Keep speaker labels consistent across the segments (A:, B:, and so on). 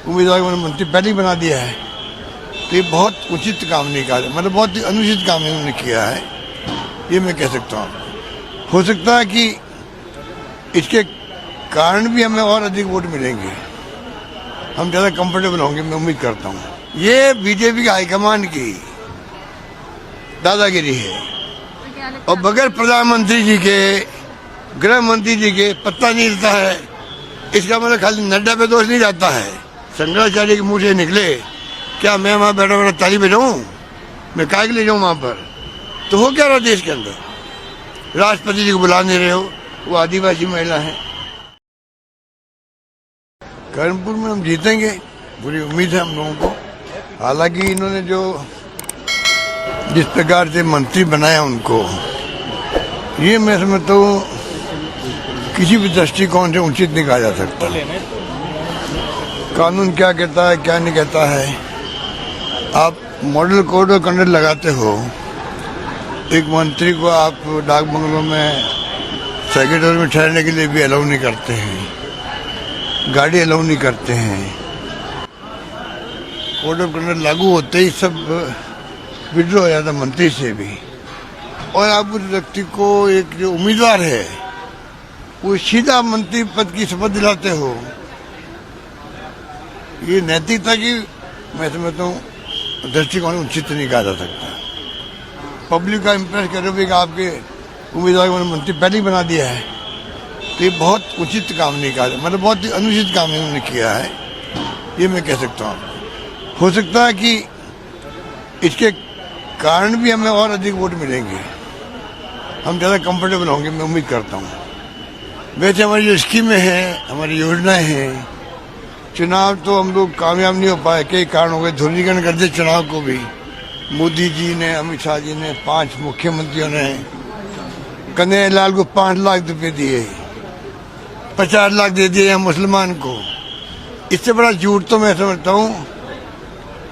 A: उम्मीदवार को मंत्री पहले ही बना दिया है। तो ये बहुत उचित काम नहीं किया, मतलब बहुत ही अनुचित काम इन्होंने किया है, ये मैं कह सकता हूँ। हो सकता है कि इसके कारण भी हमें और अधिक वोट मिलेंगे, हम ज़्यादा कंफर्टेबल होंगे, मैं उम्मीद करता हूँ। ये बीजेपी के हाईकमान की दादागिरी है और बगैर प्रधानमंत्री जी के, गृह मंत्री जी के पत्ता नहीं हिलता है। इसका मतलब खाली नड्डा पे दोष नहीं जाता है। शंकराचार्य के मुंह से निकले, क्या मैं वहाँ बैठा बैठा ताली बजाऊं, मैं काय के ले जाऊँ वहाँ पर? तो हो क्या रहा देश के अंदर? राष्ट्रपति जी को बुला नहीं रहे हो, वो आदिवासी महिला है। कर्णपुर में हम जीतेंगे, पूरी उम्मीद है हम लोगों को। हालांकि इन्होंने जो जिस प्रकार से मंत्री बनाया उनको, ये मैं समझता हूँ किसी भी दृष्टिकोण से उचित नहीं कहा जा सकता। कानून क्या कहता है क्या नहीं कहता है, आप मॉडल कोड ऑफ कंडक्ट लगाते हो, एक मंत्री को आप डाक बंगलों में सेक्रेटरी में ठहरने के लिए भी अलाउ नहीं करते हैं, गाड़ी अलाउ नहीं करते हैं। कोड ऑफ कंडक्ट लागू होते ही सब विड्रॉ हो जाता मंत्री से भी, और आप उस व्यक्ति को एक जो उम्मीदवार है वो सीधा मंत्री पद की शपथ दिलाते हो। ये नैतिकता की मैं समझता हूँ दृष्टिकोण उचित नहीं कहा जा सकता। पब्लिक का इम्प्रेस कर रहे हो कि आपके उम्मीदवार को मंत्री पहले ही बना दिया है, तो ये बहुत उचित काम नहीं किया, मतलब बहुत ही अनुचित काम इन्होंने किया है, ये मैं कह सकता हूँ। हो सकता है कि इसके कारण भी हमें और अधिक वोट मिलेंगे, हम ज़्यादा कंफर्टेबल होंगे, मैं उम्मीद करता हूँ। वैसे हमारी जो स्कीमें हैं, हमारी योजनाएं हैं, चुनाव तो हम लोग कामयाब नहीं हो पाए, कई कारण हो गए, ध्रुवीकरण कर दिए चुनाव को भी। मोदी जी ने, अमित शाह जी ने, 5 मुख्यमंत्रियों ने कन्हैया लाल को 5 लाख रुपए दिए, 50 लाख दे दिए यहाँ मुसलमान को। इससे बड़ा झूठ तो मैं समझता हूँ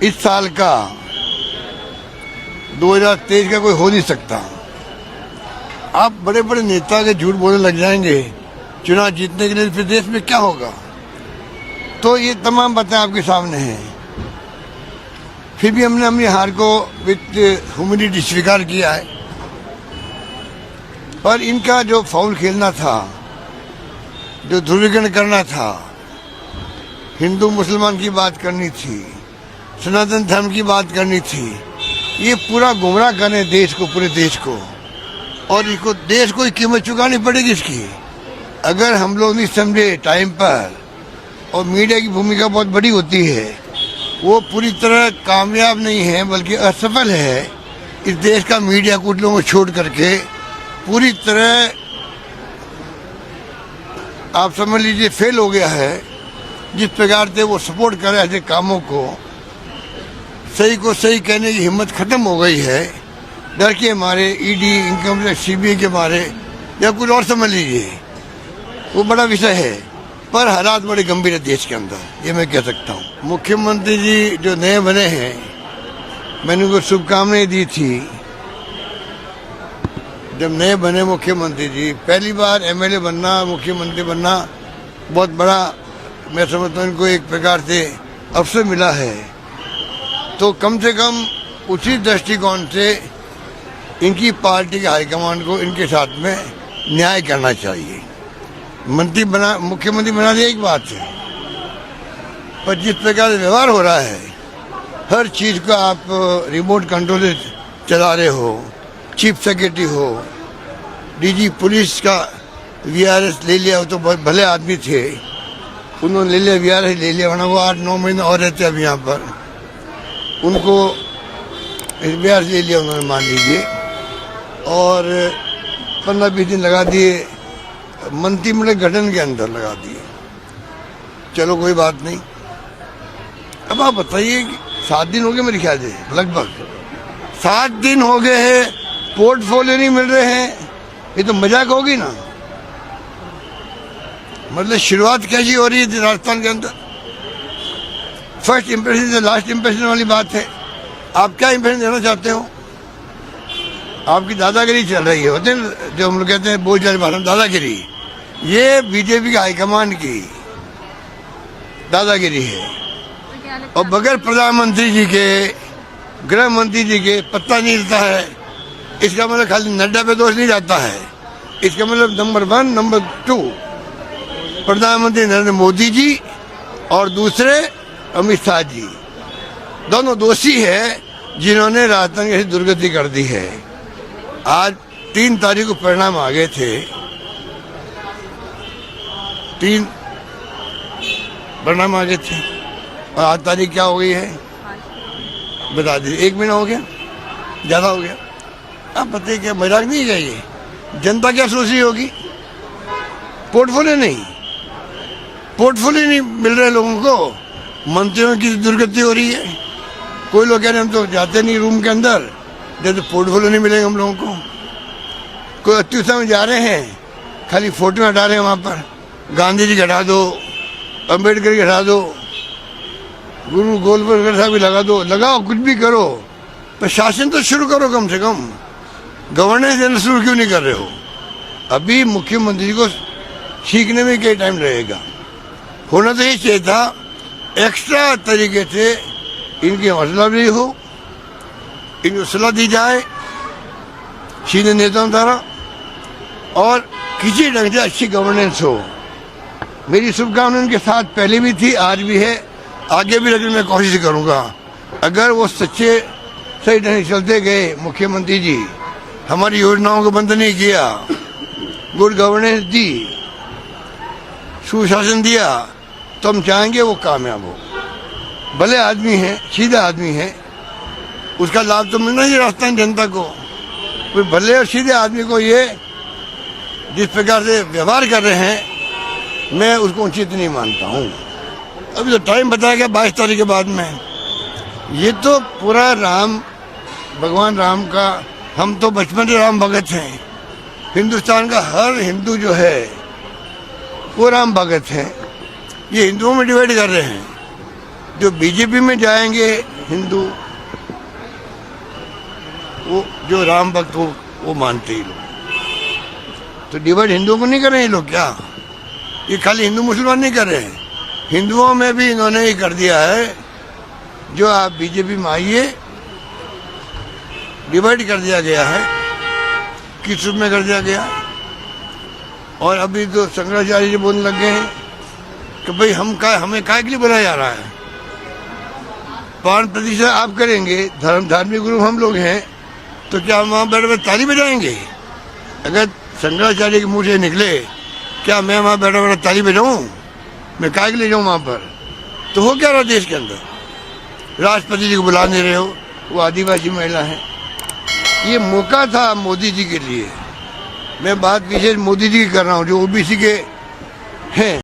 A: इस साल का 2023 का कोई हो नहीं सकता। आप बड़े बड़े नेता के झूठ बोलने लग जाएंगे चुनाव जीतने के लिए, फिर देश में क्या होगा? तो ये तमाम बातें आपके सामने हैं। फिर भी हमने अपनी हार को विद ह्यूमिलिटी स्वीकार किया है। पर इनका जो फाउल खेलना था, जो ध्रुवीकरण करना था, हिंदू मुसलमान की बात करनी थी, सनातन धर्म की बात करनी थी, ये पूरा गुमराह करने देश को, पूरे देश को, और इसको देश को कीमत चुकानी पड़ेगी इसकी। अगर हम लोग नहीं समझे टाइम पर, और मीडिया की भूमिका बहुत बड़ी होती है, वो पूरी तरह कामयाब नहीं है बल्कि असफल है। इस देश का मीडिया कुछ लोगों को छोड़ करके पूरी तरह आप समझ लीजिए फेल हो गया है। जिस प्रकार से वो सपोर्ट कर रहे ऐसे कामों को, सही को सही कहने की हिम्मत खत्म हो गई है। डर के मारे, ईडी, इनकम टैक्स, सीबीआई के मारे, या कुछ और समझ लीजिए, वो बड़ा विषय है। पर हालात बड़े गंभीर है देश के अंदर, ये मैं कह सकता हूँ। मुख्यमंत्री जी जो नए बने हैं, मैंने उनको शुभकामनाएं दी थी। जब नए बने मुख्यमंत्री जी, पहली बार एमएलए बनना, मुख्यमंत्री बनना बहुत बड़ा, मैं समझता हूँ इनको एक प्रकार से अवसर मिला है। तो कम से कम उसी दृष्टिकोण से इनकी पार्टी के हाईकमान को इनके साथ में न्याय करना चाहिए। मुख्यमंत्री बना दिया एक बात है, पर जिस प्रकार से व्यवहार हो रहा है, हर चीज को आप रिमोट कंट्रोल से चला रहे हो। चीफ सेक्रेटरी हो, डीजी पुलिस का वीआरएस ले लिया, हो तो बहुत भले आदमी थे, उन्होंने ले लिया, वीआरएस ले लिया, वरना वो 8-9 महीने और रहते अब यहाँ पर। उनको वीआरएस ले लिया उन्होंने, मान लीजिए, और 15-20 दिन लगा दिए मंत्रिमंडल गठन के अंदर, लगा दिए। चलो कोई बात नहीं। अब आप बताइए, 7 दिन हो गए मेरे ख्याल से, लगभग 7 दिन हो गए हैं, पोर्टफोलियो नहीं मिल रहे हैं, ये तो मजाक होगी ना। मतलब शुरुआत कैसी हो रही है राजस्थान के अंदर? फर्स्ट इंप्रेशन से लास्ट इंप्रेशन वाली बात है। आप क्या इंप्रेशन देना चाहते हो? आपकी दादागिरी चल रही है, होते हैं जो हम लोग कहते हैं बोलचाल भाषा में दादागिरी। ये बीजेपी के हाईकमान की दादागिरी है और बगैर प्रधानमंत्री जी के, गृह मंत्री जी के पत्ता नहीं हिलता है। इसका मतलब खाली नड्डा पे दोष नहीं जाता है, इसका मतलब नंबर 1, नंबर 2 प्रधानमंत्री नरेंद्र मोदी जी और दूसरे अमित शाह जी, दोनों दोषी है जिन्होंने राजस्थान की दुर्गति कर दी है। आज 3 तारीख को परिणाम आ गए थे, 3 परिणाम आ गए थे और आज तारीख क्या हो गई है बता दीजिए। 1 महीना हो गया, ज्यादा हो गया। आप बताइए क्या मजाक नहीं है ये? जनता क्या सोच रही होगी? पोर्टफोलियो नहीं मिल रहे लोगों को, मंत्रियों की दुर्गति हो रही है। कोई लोग कह रहे हम तो जाते नहीं रूम के अंदर जब तो पोर्टफोलियो नहीं मिलेगा हम लोगों को। कोई अत्युत्साह में जा रहे हैं, खाली फोटो हटा रहे हैं वहां पर, गांधी जी हटा दो, अम्बेडकर की हटा दो, गुरु गोलवलकर साहब भी लगा दो, लगाओ कुछ भी करो, पर शासन तो शुरू करो कम से कम। गवर्नेंस देना शुरू क्यों नहीं कर रहे हो? अभी मुख्यमंत्री को सीखने में क्या टाइम रहेगा? होना तो ये चाहिए था एक्स्ट्रा तरीके से इनकी हौसला भी हो, इनको सलाह दी जाए सीनियर नेताओं द्वारा और किसी ढंग से अच्छी गवर्नेंस हो। मेरी शुभकामनाएं उनके साथ पहले भी थी, आज भी है, आगे भी रखने में कोशिश करूंगा। अगर वो सच्चे सही ढंग से चलते गए, मुख्यमंत्री जी हमारी योजनाओं को बंद नहीं किया, गुड गवर्नेंस दी, सुशासन दिया, तो हम चाहेंगे वो कामयाब हो। भले आदमी है, सीधा आदमी है, उसका लाभ तो मिलना ही राजस्थान जनता को। कोई भले और सीधे आदमी को ये जिस प्रकार से व्यवहार कर रहे हैं, मैं उसको उचित नहीं मानता हूँ। अभी तो टाइम बताया गया 22 तारीख के बाद में। ये तो पूरा भगवान राम का, हम तो बचपन से राम भगत हैं। हिंदुस्तान का हर हिंदू जो है वो राम भगत है। ये हिंदुओं में डिवाइड कर रहे हैं। जो बीजेपी में जाएंगे हिंदू, वो जो राम भक्त वो मानते ही लोग। तो डिवाइड हिंदुओं को नहीं कर रहे हैं लोग क्या? ये खाली हिंदू मुसलमान नहीं कर रहे हैं, हिंदुओं में भी इन्होंने ये कर दिया है। जो आप बीजेपी में आइए, डिवाइड कर दिया गया है, किस रूप में कर दिया गया। और अभी तो शंकराचार्य जी बोलने लग गए हैं कि भाई हमें काय के लिए बुलाया जा रहा है? 5% आप करेंगे, धार्मिक गुरु हम लोग हैं, तो क्या हम वहाँ बैठे बैठे ताली बजाएंगे? अगर शंकराचार्य के मुंह से निकले क्या मैं वहाँ बैठा बैठा ताली बजाऊँ? मैं काय के लिए जाऊँ वहाँ पर? तो हो क्या रहा देश के अंदर? राष्ट्रपति जी को बुला नहीं रहे हो, वो आदिवासी महिला है। ये मौका था मोदी जी के लिए। मैं बात विशेष मोदी जी की कर रहा हूँ जो ओबीसी के हैं।